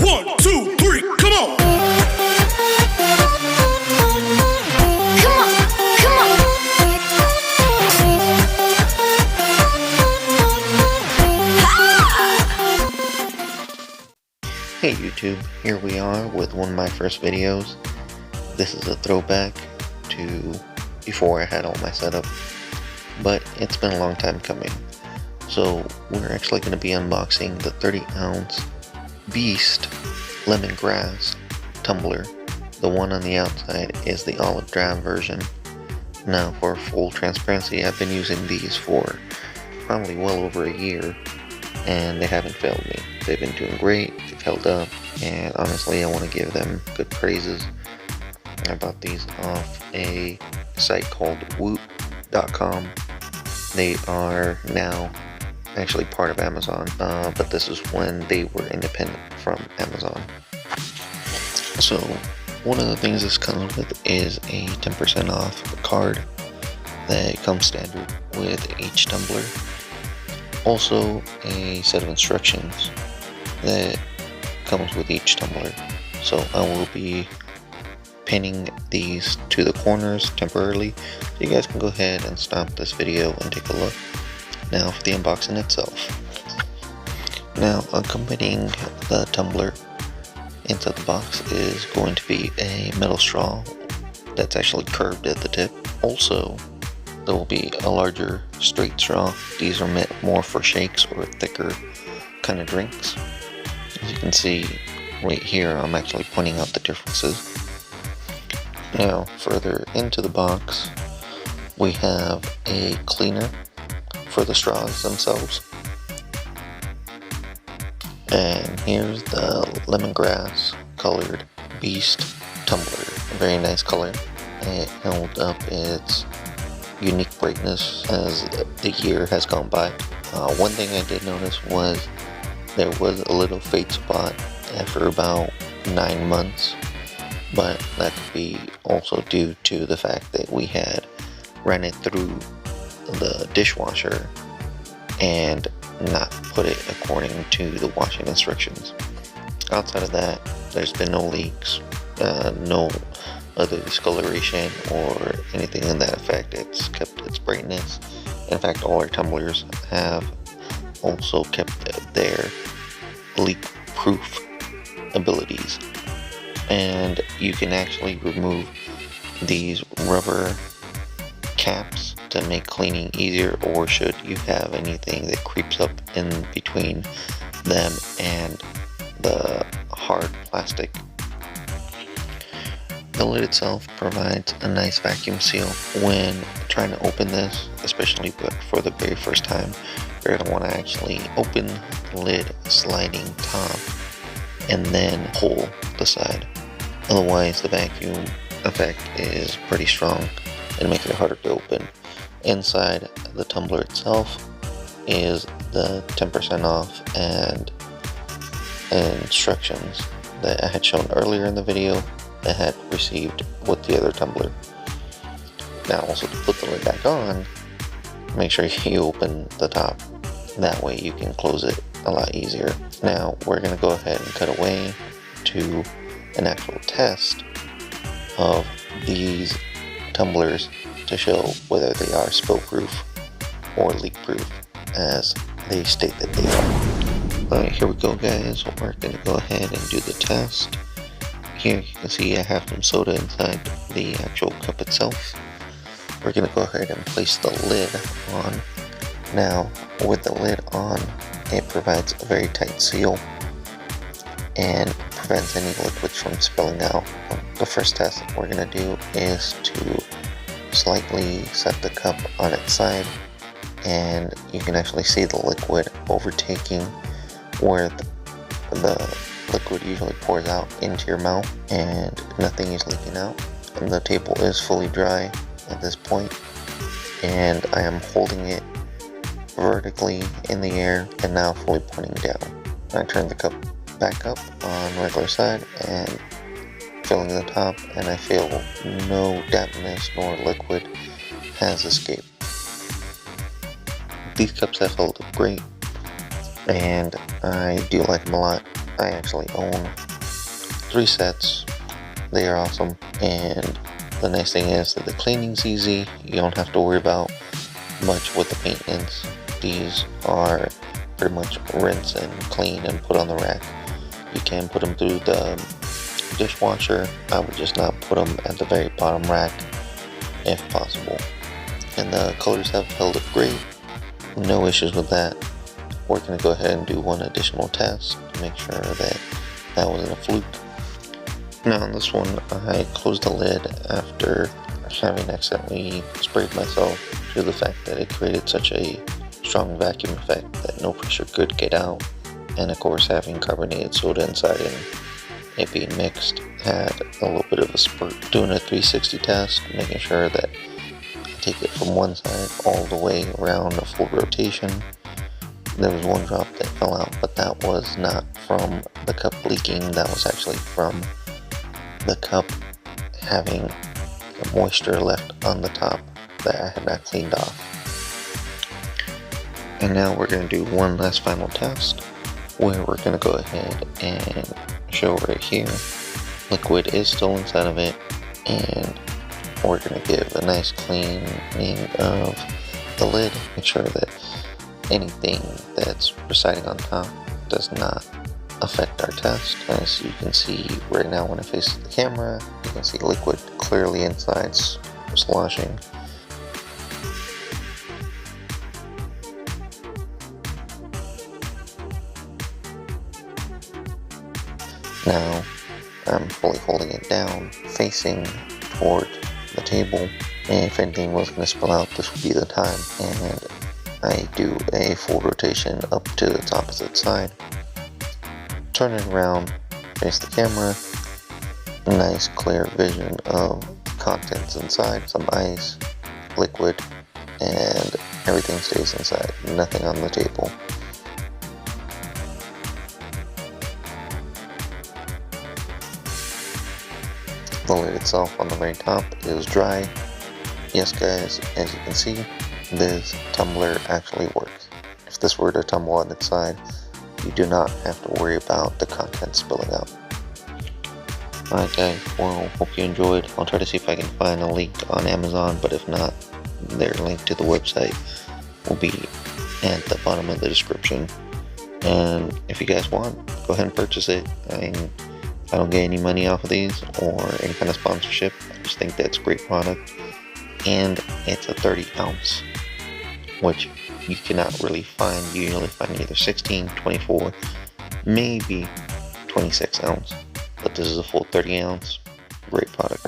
1, 2, 3, come on! Hey YouTube, here we are with one of my first videos. This is a throwback to before I had all my setup, but it's been a long time coming. So we're actually going to be unboxing the 30-ounce Beast Lemongrass Tumbler. The one on the outside is the olive drab version. Now for full transparency, I've been using these for probably well over a year, and they haven't failed me. They've been doing great, they've held up, and honestly I want to give them good praises. I bought these off a site called WOOT.com. They are now actually part of Amazon, but this is when they were independent from Amazon. So one of the things this comes with is a 10% off card that comes standard with each tumbler. Also a set of instructions that comes with each tumbler. So I will be pinning these to the corners temporarily, so you guys can go ahead and stop this video and take a look. Now for the unboxing itself. Now accompanying the tumbler inside the box is going to be a metal straw that's actually curved at the tip. Also there will be a larger straight straw. These are meant more for shakes or thicker kind of drinks. As you can see right here, I'm actually pointing out the differences. Now further into the box, we have a cleaner for the straws themselves. And here's the lemongrass colored Beast Tumbler. A very nice color. It held up its unique brightness as the year has gone by. One thing I did notice was there was a little fade spot after about 9 months, but that could be also due to the fact that we had ran it through the dishwasher and not put it according to the washing instructions. Outside of that, there's been no leaks, no other discoloration or anything in that effect. It's kept its brightness. In fact, all our tumblers have also kept their leak-proof abilities. And you can actually remove these rubber caps to make cleaning easier, or should you have anything that creeps up in between them and the hard plastic. The lid itself provides a nice vacuum seal. When trying to open this, especially for the very first time, you're going to want to actually open the lid sliding top and then pull the side. Otherwise the vacuum effect is pretty strong and makes it harder to open. Inside the tumbler itself is the 10% off and instructions that I had shown earlier in the video that had received with the other tumbler. Now also to put the lid back on, make sure you open the top. That way you can close it a lot easier. Now we're going to go ahead and cut away to an actual test of these tumblers to show whether they are spill proof or leak proof as they state that they are. Alright, here we go guys. We're going to go ahead and do the test. Here you can see I have some soda inside the actual cup itself. We're going to go ahead and place the lid on. Now with the lid on, it provides a very tight seal and prevents any liquids from spilling out. The first test that we're going to do is to slightly set the cup on its side, and you can actually see the liquid overtaking where the liquid usually pours out into your mouth, and nothing is leaking out. And the table is fully dry at this point, and I am holding it vertically in the air and now fully pointing down. I turn the cup back up on regular side and filling the top, and I feel no dampness nor liquid has escaped. These cups have held up great, and I do like them a lot. I actually own 3 sets. They are awesome, and the nice thing is that the cleaning's easy. You don't have to worry about much with the maintenance. These are pretty much rinse and clean and put on the rack. You can put them through the dishwasher. I would just not put them at the very bottom rack if possible. And the colors have held up great. No issues with that. We're going to go ahead and do one additional test to make sure that that wasn't a fluke. Now on this one, I closed the lid after having accidentally sprayed myself due to the fact that it created such a strong vacuum effect that no pressure could get out. And of course, having carbonated soda inside and it being mixed had a little bit of a spurt. Doing a 360 test, making sure that I take it from one side all the way around a full rotation. There was one drop that fell out, but that was not from the cup leaking. That was actually from the cup having moisture left on the top that I had not cleaned off. And now we're going to do one last final test where we're going to go ahead and show right here liquid is still inside of it, and we're going to give a nice cleaning of the lid. Make sure that anything that's residing on top does not affect our test. As you can see right now when I face the camera, you can see liquid clearly inside sloshing. Now I'm fully holding it down, facing toward the table, and if anything was going to spill out, this would be the time. And I do a full rotation up to its opposite side, turn it around, face the camera, nice clear vision of contents inside, some ice, liquid, and everything stays inside, nothing on the table. The lid itself on the very top is dry. Yes guys, as you can see, this tumbler actually works. If this were to tumble on its side, you do not have to worry about the contents spilling out. Alright guys, well, hope you enjoyed. I'll try to see if I can find a link on Amazon, but if not, their link to the website will be at the bottom of the description. And if you guys want, go ahead and purchase it. I don't get any money off of these or any kind of sponsorship. I just think that's a great product. And it's a 30 ounce, which you cannot really find. You usually find either 16, 24, maybe 26 ounce. But this is a full 30 ounce. Great product.